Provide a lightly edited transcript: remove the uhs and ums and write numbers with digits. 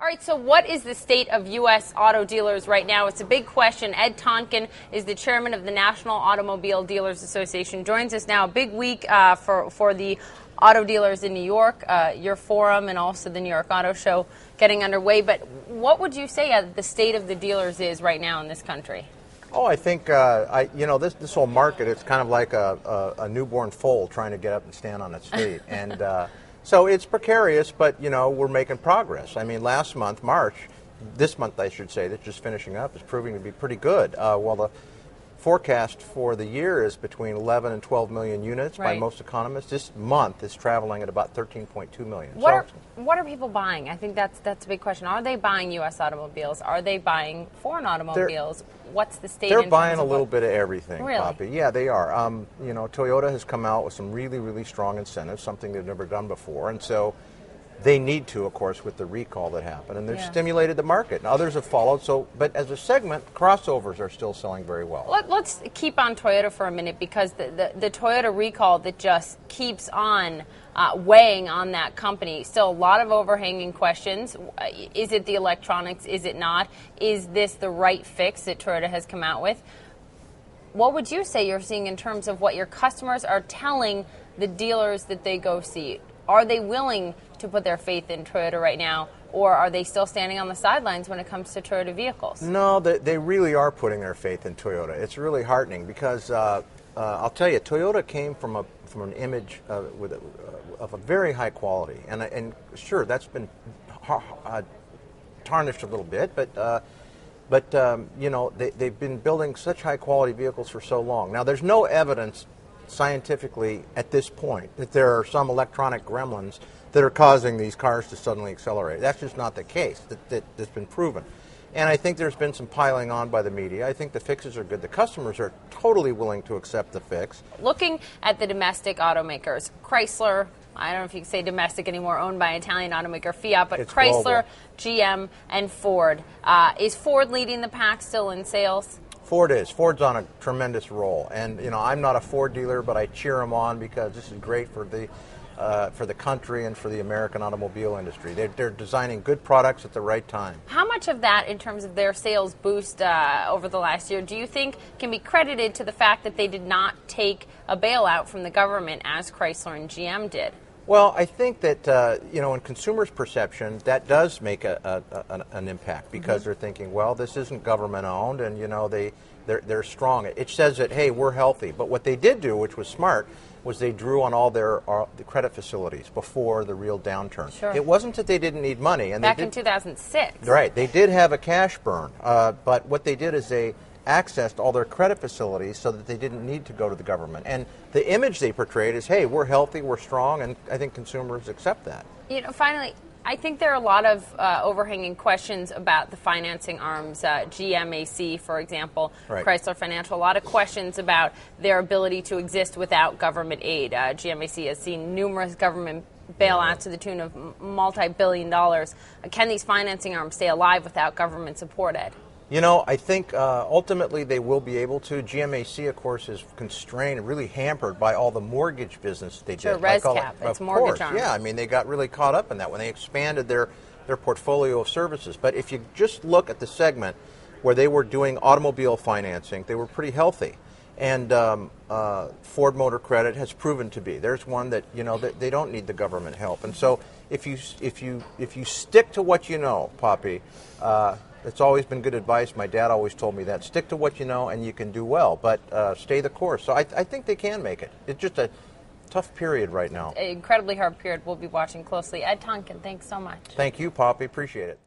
All right, so what is the state of U.S. auto dealers right now? It's a big question. Ed Tonkin is the chairman of the National Automobile Dealers Association. Joins us now. A big week for the auto dealers in New York, your forum, and also the New York Auto Show getting underway. But what would you say the state of the dealers is right now in this country? Oh, I think this whole market, it's kind of like a newborn foal trying to get up and stand on its feet, and so it's precarious, but we're making progress. I mean, last month, March, this month I should say, that's just finishing up, is proving to be pretty good. While the forecast for the year is between 11 and 12 million units by most economists, this month is traveling at about 13.2 million. What are people buying? I think that's a big question. Are they buying U.S. automobiles? Are they buying foreign automobiles? What's the state? They're buying a little bit of everything, really? Poppy. Yeah, they are. Toyota has come out with some really, really strong incentives, something they've never done before, and so they need to, of course, with the recall that happened, and they've stimulated the market, and others have followed. So, but as a segment, crossovers are still selling very well. Let's keep on Toyota for a minute, because the Toyota recall that just keeps on weighing on that company. Still a lot of overhanging questions. Is it the electronics? Is it not? Is this the right fix that Toyota has come out with? What would you say you're seeing in terms of what your customers are telling the dealers that they go see? Are they willing to put their faith in Toyota right now, or are they still standing on the sidelines when it comes to Toyota vehicles? No, they really are putting their faith in Toyota. It's really heartening because I'll tell you, Toyota came from an image of a very high quality, and sure, that's been tarnished a little bit, but they've been building such high quality vehicles for so long. Now, there's no evidence scientifically at this point that there are some electronic gremlins that are causing these cars to suddenly accelerate. That's just not the case. That's been proven. And I think there's been some piling on by the media. I think the fixes are good. The customers are totally willing to accept the fix. Looking at the domestic automakers, Chrysler, I don't know if you can say domestic anymore, owned by Italian automaker Fiat, but it's Chrysler, global. GM, and Ford. Is Ford leading the pack still in sales? Ford is. Ford's on a tremendous roll, and I'm not a Ford dealer, but I cheer them on because this is great for the country and for the American automobile industry. They're designing good products at the right time. How much of that, in terms of their sales boost over the last year, do you think can be credited to the fact that they did not take a bailout from the government as Chrysler and GM did? Well, I think that, in consumers' perception, that does make an impact because they're thinking, well, this isn't government-owned, and, they're strong. It says that, hey, we're healthy. But what they did do, which was smart, was they drew on all the credit facilities before the real downturn. Sure. It wasn't that they didn't need money. And Back in 2006. Right. They did have a cash burn. But what they did is they accessed all their credit facilities so that they didn't need to go to the government. And the image they portrayed is, hey, we're healthy, we're strong, and I think consumers accept that. Finally, I think there are a lot of overhanging questions about the financing arms, GMAC, for example, Chrysler Financial. A lot of questions about their ability to exist without government aid. GMAC has seen numerous government bailouts to the tune of multi-billion dollars. Can these financing arms stay alive without government support, Ed? I think ultimately they will be able to. GMAC, of course, is constrained, really hampered by all the mortgage business they did. Sure, ResCap, it's mortgage arm. Yeah, I mean, they got really caught up in that when they expanded their portfolio of services. But if you just look at the segment where they were doing automobile financing, they were pretty healthy. And Ford Motor Credit has proven to be. There's one that, that they don't need the government help. And so if you stick to what you know, Poppy, it's always been good advice. My dad always told me that. Stick to what you know and you can do well, but stay the course. So I think they can make it. It's just a tough period right now. An incredibly hard period. We'll be watching closely. Ed Tonkin, thanks so much. Thank you, Poppy. Appreciate it.